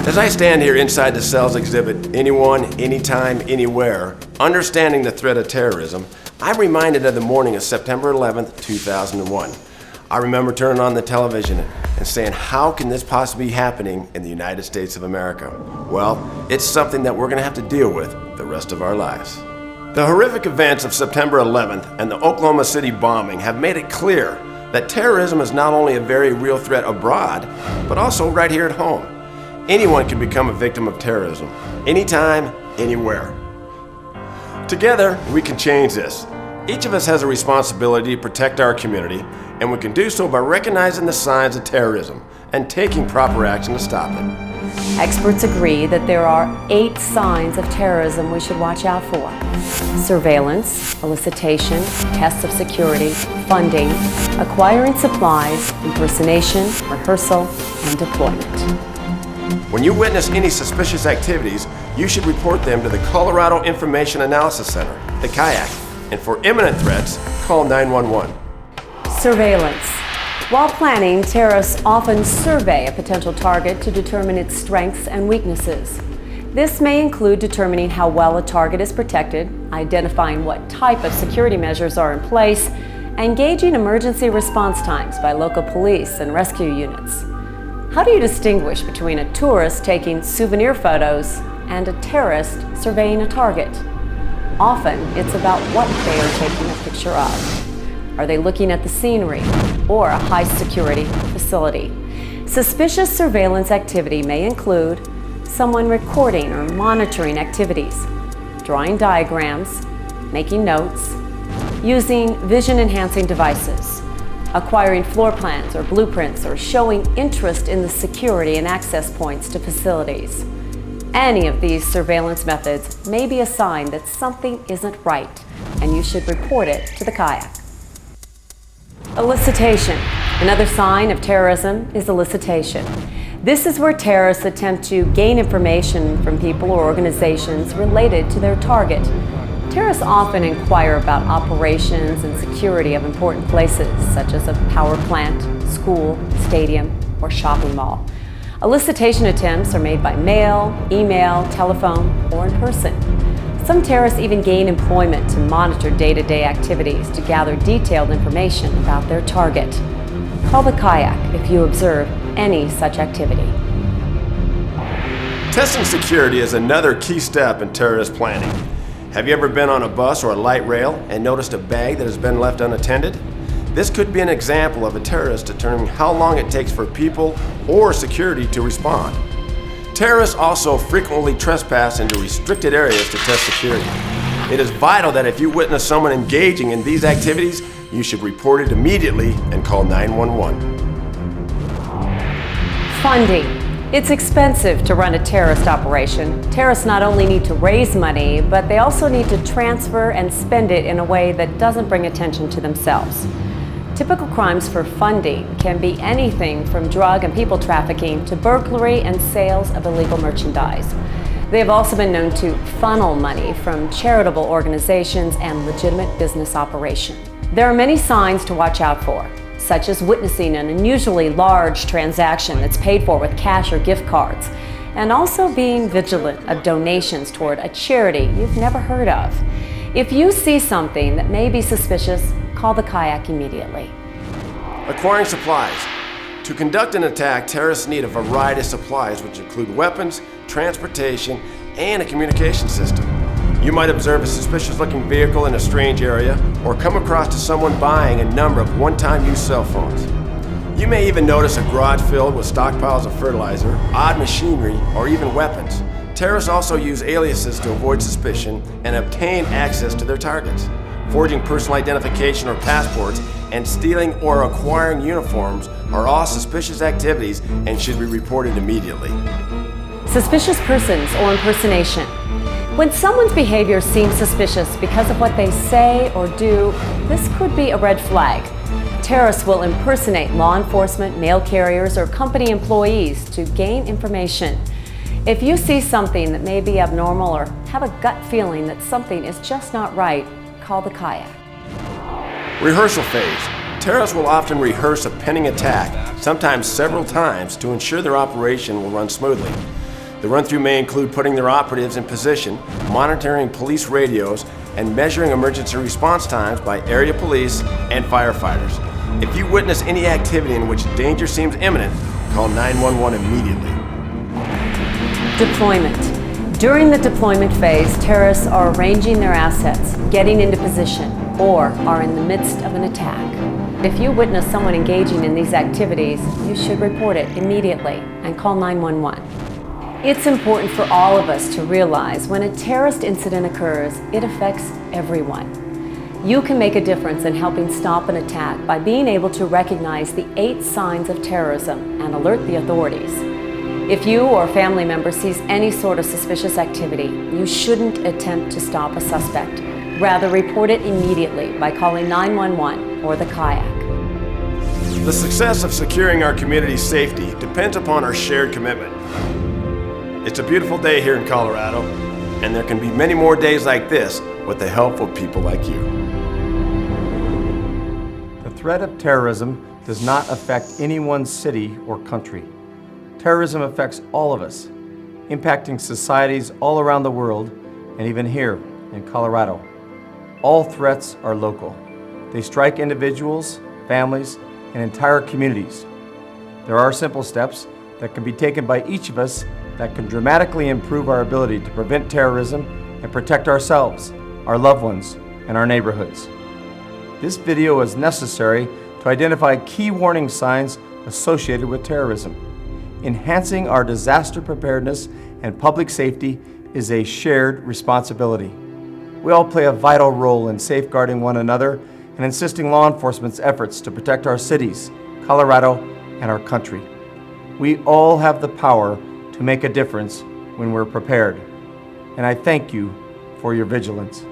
As I stand here inside the cell's exhibit, Anyone, Anytime, Anywhere, Understanding the Threat of Terrorism, I'm reminded of the morning of September 11th, 2001. I remember turning on the television and saying, how can this possibly be happening in the United States of America? Well, it's something that we're going to have to deal with the rest of our lives. The horrific events of September 11th and the Oklahoma City bombing have made it clear that terrorism is not only a very real threat abroad, but also right here at home. Anyone can become a victim of terrorism, anytime, anywhere. Together, we can change this. Each of us has a responsibility to protect our community, and we can do so by recognizing the signs of terrorism and taking proper action to stop it. Experts agree that there are 8 signs of terrorism we should watch out for: surveillance, elicitation, tests of security, funding, acquiring supplies, impersonation, rehearsal, and deployment. When you witness any suspicious activities, you should report them to the Colorado Information Analysis Center, the CIAC, and for imminent threats, call 911. Surveillance. While planning, terrorists often survey a potential target to determine its strengths and weaknesses. This may include determining how well a target is protected, identifying what type of security measures are in place, and gauging emergency response times by local police and rescue units. How do you distinguish between a tourist taking souvenir photos and a terrorist surveying a target? Often, it's about what they are taking a picture of. Are they looking at the scenery or a high-security facility? Suspicious surveillance activity may include someone recording or monitoring activities, drawing diagrams, making notes, using vision-enhancing devices, acquiring floor plans or blueprints, or showing interest in the security and access points to facilities. Any of these surveillance methods may be a sign that something isn't right, and you should report it to the CIAC. Elicitation. Another sign of terrorism is elicitation. This is where terrorists attempt to gain information from people or organizations related to their target. Terrorists often inquire about operations and security of important places, such as a power plant, school, stadium, or shopping mall. Elicitation attempts are made by mail, email, telephone, or in person. Some terrorists even gain employment to monitor day-to-day activities to gather detailed information about their target. Call the CIAC if you observe any such activity. Testing security is another key step in terrorist planning. Have you ever been on a bus or a light rail and noticed a bag that has been left unattended? This could be an example of a terrorist determining how long it takes for people or security to respond. Terrorists also frequently trespass into restricted areas to test security. It is vital that if you witness someone engaging in these activities, you should report it immediately and call 911. Funding. It's expensive to run a terrorist operation. Terrorists not only need to raise money, but they also need to transfer and spend it in a way that doesn't bring attention to themselves. Typical crimes for funding can be anything from drug and people trafficking to burglary and sales of illegal merchandise. They have also been known to funnel money from charitable organizations and legitimate business operations. There are many signs to watch out for, such as witnessing an unusually large transaction that's paid for with cash or gift cards, and also being vigilant of donations toward a charity you've never heard of. If you see something that may be suspicious, call the CIAC immediately. Acquiring supplies. To conduct an attack, terrorists need a variety of supplies, which include weapons, transportation, and a communication system. You might observe a suspicious-looking vehicle in a strange area, or come across to someone buying a number of one-time use cell phones. You may even notice a garage filled with stockpiles of fertilizer, odd machinery, or even weapons. Terrorists also use aliases to avoid suspicion and obtain access to their targets. Forging personal identification or passports and stealing or acquiring uniforms are all suspicious activities and should be reported immediately. Suspicious persons or impersonation. When someone's behavior seems suspicious because of what they say or do, this could be a red flag. Terrorists will impersonate law enforcement, mail carriers, or company employees to gain information. If you see something that may be abnormal or have a gut feeling that something is just not right, call the CIAC. Rehearsal phase. Terrorists will often rehearse a pending attack, sometimes several times, to ensure their operation will run smoothly. The run-through may include putting their operatives in position, monitoring police radios, and measuring emergency response times by area police and firefighters. If you witness any activity in which danger seems imminent, call 911 immediately. Deployment. During the deployment phase, terrorists are arranging their assets, getting into position, or are in the midst of an attack. If you witness someone engaging in these activities, you should report it immediately and call 911. It's important for all of us to realize when a terrorist incident occurs, it affects everyone. You can make a difference in helping stop an attack by being able to recognize the 8 signs of terrorism and alert the authorities. If you or a family member sees any sort of suspicious activity, you shouldn't attempt to stop a suspect. Rather, report it immediately by calling 911 or the kayak. The success of securing our community's safety depends upon our shared commitment. It's a beautiful day here in Colorado, and there can be many more days like this with the help of people like you. The threat of terrorism does not affect any one city or country. Terrorism affects all of us, impacting societies all around the world and even here in Colorado. All threats are local. They strike individuals, families, and entire communities. There are simple steps that can be taken by each of us that can dramatically improve our ability to prevent terrorism and protect ourselves, our loved ones, and our neighborhoods. This video is necessary to identify key warning signs associated with terrorism. Enhancing our disaster preparedness and public safety is a shared responsibility. We all play a vital role in safeguarding one another and assisting law enforcement's efforts to protect our cities, Colorado, and our country. We all have the power to make a difference when we're prepared. And I thank you for your vigilance.